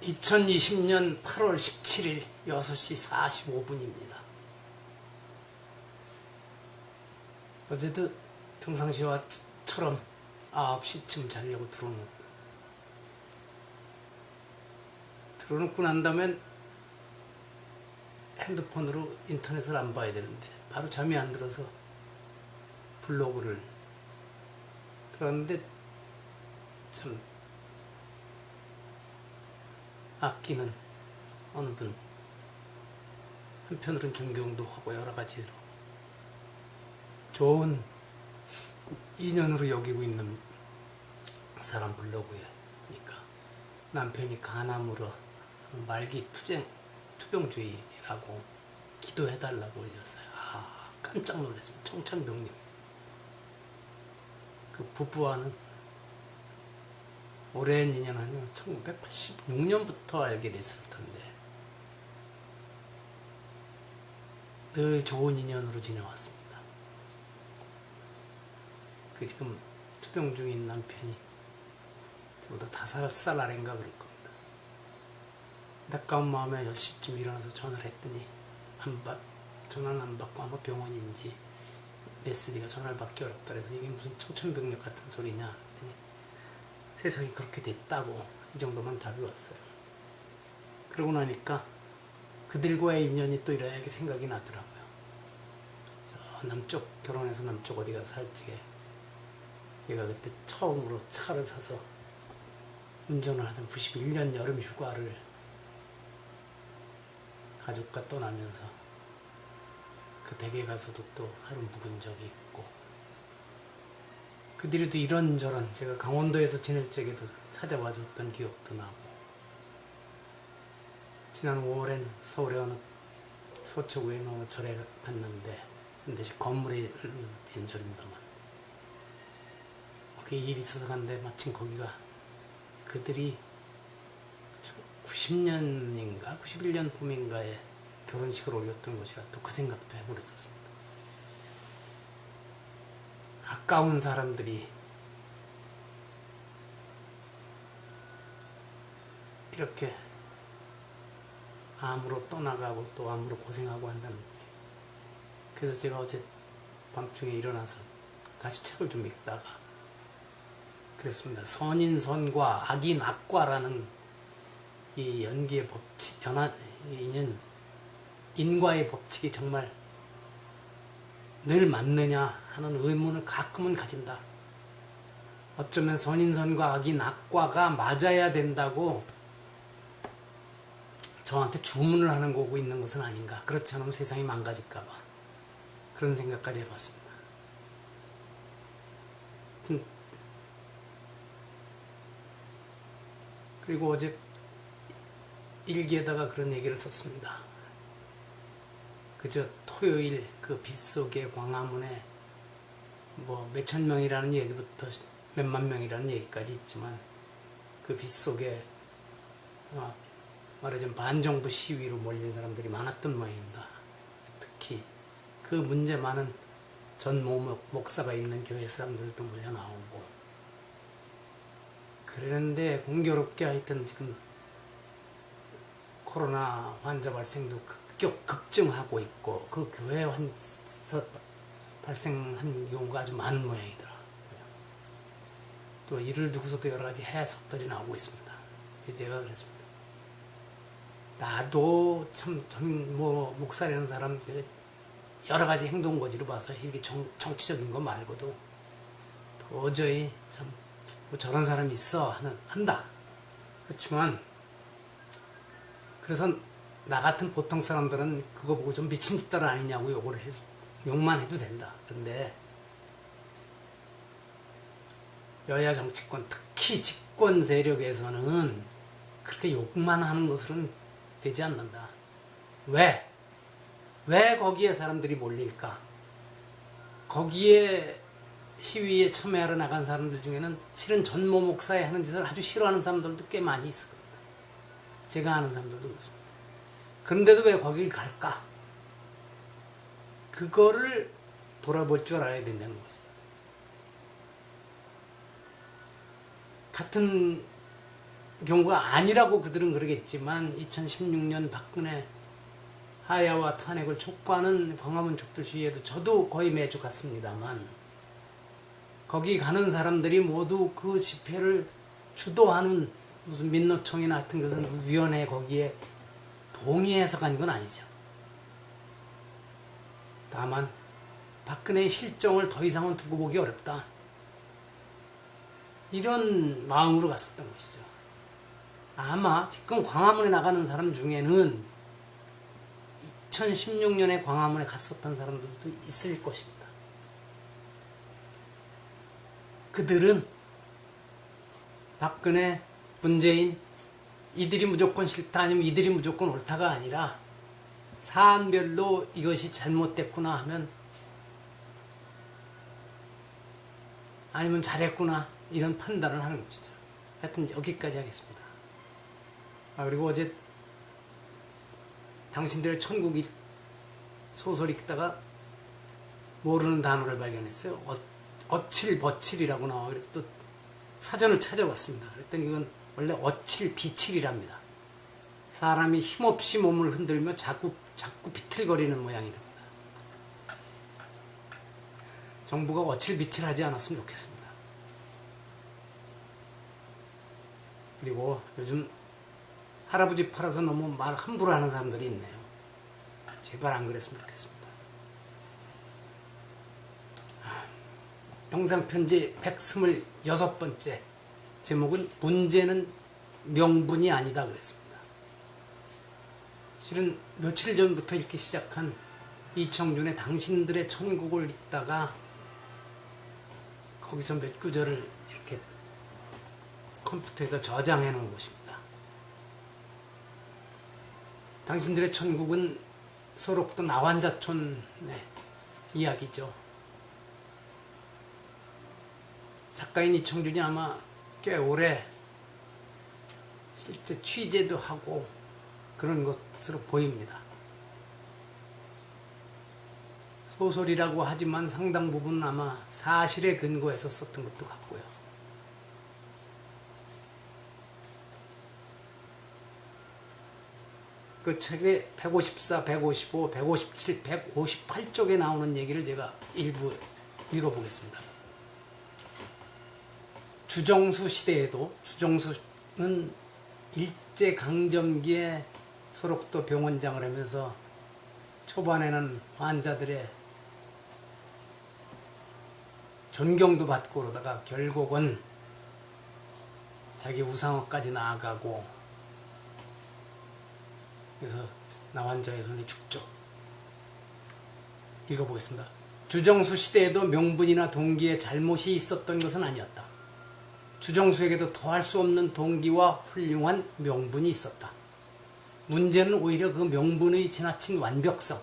2020년 8월 17일 6시 45분입니다. 어제도 평상시와처럼 9시쯤 자려고 들어놓고 난 다음엔 핸드폰으로 인터넷을 안 봐야 되는데 바로 잠이 안 들어서 블로그를 들었는데 참 아끼는 어느 분, 한편으로는 존경도 하고 여러 가지로 좋은 인연으로 여기고 있는 사람 블로그니까 남편이 간암으로 말기 투병주의라고 기도해달라고 올렸어요. 깜짝 놀랐습니다. 청천벽력. 그 부부와는 오랜 인연 아니고 1986년부터 알게 됐을 텐데 늘 좋은 인연으로 지내왔습니다. 그 지금 투병 중인 남편이 저보다 5살 아래인가 그럴 겁니다. 안타까운 마음에 10시쯤 일어나서 전화를 했더니 전화는 안 받고 아마 병원인지 메시지가 전화를 받기 어렵다 그래서 이게 무슨 청천벽력 같은 소리냐 했더니 세상이 그렇게 됐다고 이 정도만 답이 왔어요. 그러고 나니까 그들과의 인연이 또 이렇게 생각이 나더라고요. 저 남쪽 결혼해서 남쪽 어디 가서 살찌게 제가 그때 처음으로 차를 사서 운전을 하던 91년 여름 휴가를 가족과 떠나면서 그 댁에 가서도 또 하루 묵은 적이 있고 그들이도 이런저런 제가 강원도에서 지낼 적에도 찾아와 줬던 기억도 나고 지난 5월엔 서울에 어느 서초구에 어느 절에 갔는데 반드시 건물에 된 절입니다만 거기 일이 있어서 갔는데 마침 거기가 그들이 90년인가 91년 봄인가에 결혼식을 올렸던 곳이라 또 그 생각도 해버렸었습니다. 가까운 사람들이 이렇게 암으로 떠나가고 또 암으로 고생하고 한다는 거예요. 그래서 제가 어제 밤중에 일어나서 다시 책을 좀 읽다가 그랬습니다. 선인선과 악인악과라는 이 연기의 법칙, 인과의 법칙이 정말 늘 맞느냐 하는 의문을 가끔은 가진다. 어쩌면 선인선과 악인악과가 맞아야 된다고 저한테 주문을 하는 거고 있는 것은 아닌가. 그렇지 않으면 세상이 망가질까봐 그런 생각까지 해봤습니다. 그리고 어제 일기에다가 그런 얘기를 썼습니다. 그저 토요일 그 빗속의 광화문에 뭐 몇천 명이라는 얘기부터 몇만 명이라는 얘기까지 있지만 그 빗속에 말하자면 반정부 시위로 몰린 사람들이 많았던 모양입니다. 특히 그 문제 많은 전 목사가 있는 교회 사람들도 몰려 나오고 그런데 공교롭게 하여튼 지금 코로나 환자 발생도 급증하고 있고 그 교회에서 발생한 경우가 아주 많은 모양이더라고요. 또 이를 두고서도 여러 가지 해석들이 나오고 있습니다. 제가 그랬습니다. 나도 참 목사라는 사람 여러 가지 행동 거지로 봐서 이게 정치적인 거 말고도 도저히 참 뭐 저런 사람이 있어 한다. 그렇지만 그래서 나 같은 보통 사람들은 그거 보고 좀 미친 짓들 아니냐고 욕만 해도 된다. 근데 여야 정치권 특히 집권 세력에서는 그렇게 욕만 하는 것으로는 되지 않는다. 왜 거기에 사람들이 몰릴까? 거기에 시위에 참여하러 나간 사람들 중에는 실은 전모 목사에 하는 짓을 아주 싫어하는 사람들도 꽤 많이 있을 겁니다. 제가 아는 사람들도 그렇습니다. 그런데도 왜 거길 갈까? 그거를 돌아볼 줄 알아야 된다는 거죠. 같은 경우가 아니라고 그들은 그러겠지만 2016년 박근혜 하야와 탄핵을 촉구하는 광화문 촛불 시위에도 저도 거의 매주 갔습니다만 거기 가는 사람들이 모두 그 집회를 주도하는 무슨 민노총이나 하여튼 것은 위원회 거기에 동의해서 간 건 아니죠. 다만 박근혜의 실정을 더 이상은 두고 보기 어렵다. 이런 마음으로 갔었던 것이죠. 아마 지금 광화문에 나가는 사람 중에는 2016년에 광화문에 갔었던 사람들도 있을 것입니다. 그들은 박근혜, 문재인 이들이 무조건 싫다 아니면 이들이 무조건 옳다가 아니라 사안별로 이것이 잘못됐구나 하면 아니면 잘했구나 이런 판단을 하는 것이죠. 하여튼 여기까지 하겠습니다. 그리고 어제 당신들의 천국이 소설 읽다가 모르는 단어를 발견했어요. 어칠버칠이라고 나와. 그래서 또 사전을 찾아봤습니다. 그랬더니 이건 원래 어칠비칠이랍니다. 사람이 힘없이 몸을 흔들며 자꾸 비틀거리는 모양이랍니다. 정부가 어칠비칠하지 않았으면 좋겠습니다. 그리고 요즘 할아버지 팔아서 너무 말 함부로 하는 사람들이 있네요. 제발 안 그랬으면 좋겠습니다. 영상편지 126번째 제목은 문제는 명분이 아니다 그랬습니다. 실은 며칠 전부터 읽기 시작한 이청준의 당신들의 천국을 읽다가 거기서 몇 구절을 이렇게 컴퓨터에다 저장해 놓은 것입니다. 당신들의 천국은 소록도 나환자촌의 이야기죠. 작가인 이청준이 아마 꽤 오래 실제 취재도 하고 그런 것으로 보입니다. 소설이라고 하지만 상당 부분 아마 사실에 근거해서 썼던 것도 같고요. 그 책의 154, 155, 157, 158쪽에 나오는 얘기를 제가 일부 읽어보겠습니다. 주정수 시대에도 주정수는 일제강점기에 소록도 병원장을 하면서 초반에는 환자들의 존경도 받고 그러다가 결국은 자기 우상화까지 나아가고 그래서 나환자의 손에 죽죠. 읽어보겠습니다. 주정수 시대에도 명분이나 동기에 잘못이 있었던 것은 아니었다. 주정수에게도 더할 수 없는 동기와 훌륭한 명분이 있었다. 문제는 오히려 그 명분의 지나친 완벽성,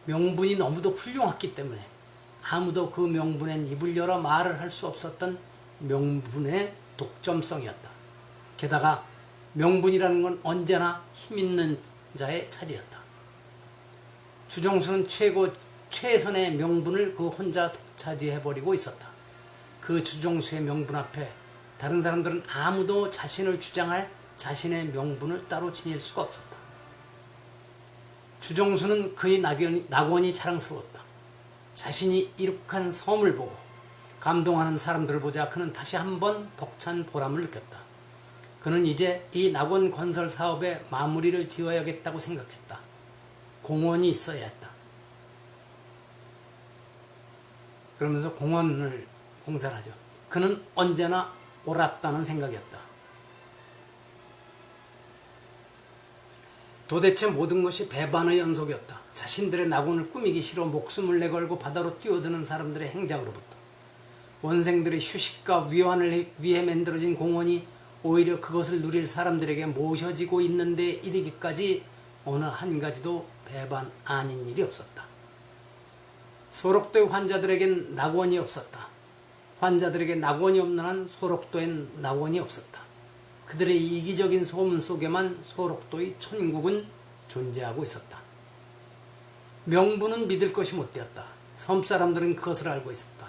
명분이 너무도 훌륭했기 때문에 아무도 그 명분엔 입을 열어 말을 할 수 없었던 명분의 독점성이었다. 게다가 명분이라는 건 언제나 힘있는 자의 차지였다. 주정수는 최선의 명분을 그 혼자 독차지해버리고 있었다. 그 주정수의 명분 앞에 다른 사람들은 아무도 자신을 주장할 자신의 명분을 따로 지닐 수가 없었다. 주정수는 그의 낙원이 자랑스러웠다. 자신이 이룩한 섬을 보고 감동하는 사람들을 보자 그는 다시 한번 벅찬 보람을 느꼈다. 그는 이제 이 낙원 건설 사업에 마무리를 지어야겠다고 생각했다. 공원이 있어야 했다. 그러면서 공원을 공사를 하죠. 그는 언제나 옳았다는 생각이었다. 도대체 모든 것이 배반의 연속이었다. 자신들의 낙원을 꾸미기 싫어 목숨을 내걸고 바다로 뛰어드는 사람들의 행장으로부터 원생들의 휴식과 위안을 위해 만들어진 공원이 오히려 그것을 누릴 사람들에게 모셔지고 있는데 이르기까지 어느 한 가지도 배반 아닌 일이 없었다. 소록도의 환자들에겐 낙원이 없었다. 환자들에게 낙원이 없는 한 소록도엔 낙원이 없었다. 그들의 이기적인 소문 속에만 소록도의 천국은 존재하고 있었다. 명분은 믿을 것이 못 되었다. 섬사람들은 그것을 알고 있었다.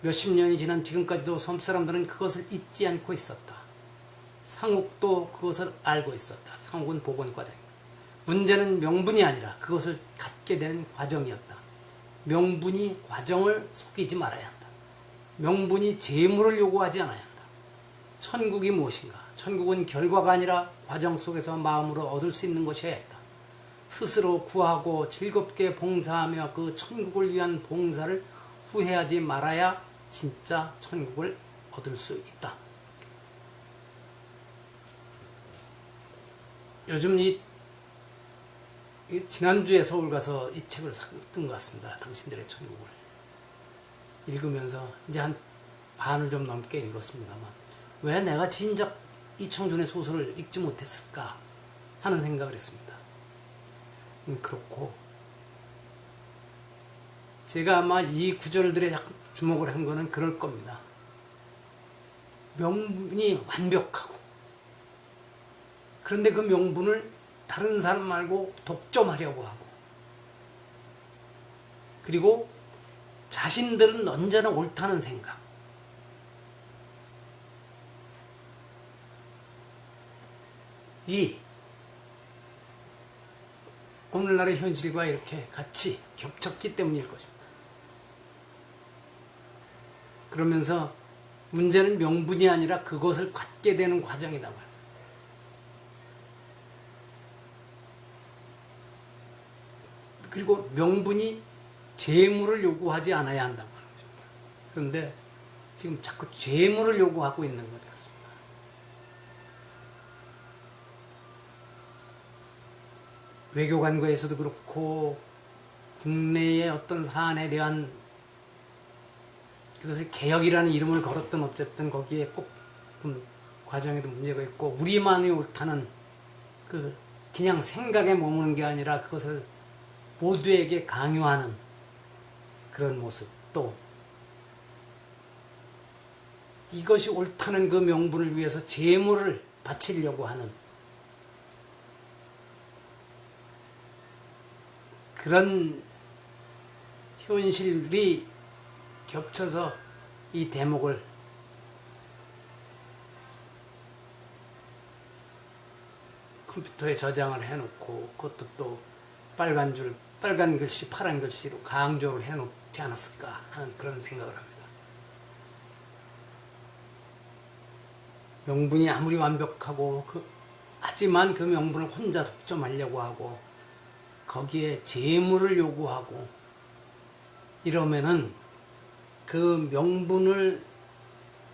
몇십 년이 지난 지금까지도 섬사람들은 그것을 잊지 않고 있었다. 상욱도 그것을 알고 있었다. 상욱은 보건과장이다. 문제는 명분이 아니라 그것을 갖게 되는 과정이었다. 명분이 과정을 속이지 말아야 한다. 명분이 재물을 요구하지 않아야 한다. 천국이 무엇인가? 천국은 결과가 아니라 과정 속에서 마음으로 얻을 수 있는 것이어야 했다. 스스로 구하고 즐겁게 봉사하며 그 천국을 위한 봉사를 후회하지 말아야 진짜 천국을 얻을 수 있다. 요즘 지난주에 서울 가서 이 책을 샀던 것 같습니다. 당신들의 천국을 읽으면서 이제 한 반을 좀 넘게 읽었습니다만 왜 내가 진작 이청준의 소설을 읽지 못했을까 하는 생각을 했습니다. 그렇고 제가 아마 이 구절들에 주목을 한 거는 그럴 겁니다. 명분이 완벽하고 그런데 그 명분을 다른 사람 말고 독점하려고 하고 그리고 자신들은 언제나 옳다는 생각 이 오늘날의 현실과 이렇게 같이 겹쳤기 때문일 것입니다. 그러면서 문제는 명분이 아니라 그것을 갖게 되는 과정이다 말이에요. 그리고 명분이 재물을 요구하지 않아야 한다고 하는 것입니다. 그런데 지금 자꾸 재물을 요구하고 있는 것 같습니다. 외교관과에서도 그렇고 국내의 어떤 사안에 대한 그것을 개혁이라는 이름을 걸었던 어쨌든 거기에 꼭 과정에도 문제가 있고 우리만이 옳다는 그냥 생각에 머무는 게 아니라 그것을 모두에게 강요하는 그런 모습 또 이것이 옳다는 그 명분을 위해서 재물을 바치려고 하는 그런 현실이 겹쳐서 이 대목을 컴퓨터에 저장을 해놓고 그것도 또 빨간 글씨, 파란 글씨로 강조를 해놓지 않았을까 하는 그런 생각을 합니다. 명분이 아무리 완벽하고 하지만 그 명분을 혼자 독점하려고 하고 거기에 재물을 요구하고 이러면은 그 명분을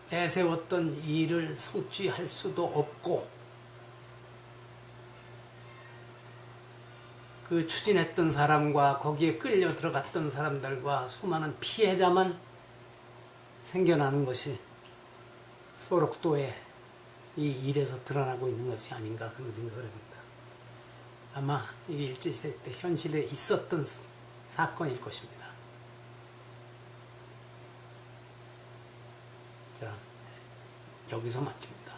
내세웠던 일을 성취할 수도 없고 그 추진했던 사람과 거기에 끌려 들어갔던 사람들과 수많은 피해자만 생겨나는 것이 소록도의 이 일에서 드러나고 있는 것이 아닌가 그런 생각을 합니다. 아마 이게 일제시대 때 현실에 있었던 사건일 것입니다. 자, 여기서 마칩니다.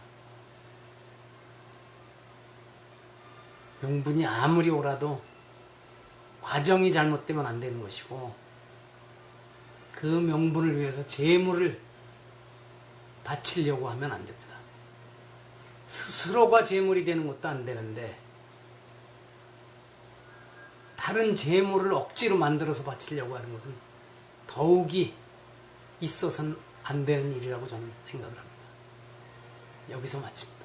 명분이 아무리 옳아도 과정이 잘못되면 안 되는 것이고 그 명분을 위해서 재물을 바치려고 하면 안 됩니다. 스스로가 재물이 되는 것도 안 되는데 다른 재물을 억지로 만들어서 바치려고 하는 것은 더욱이 있어서는 안 되는 일이라고 저는 생각을 합니다. 여기서 마칩니다.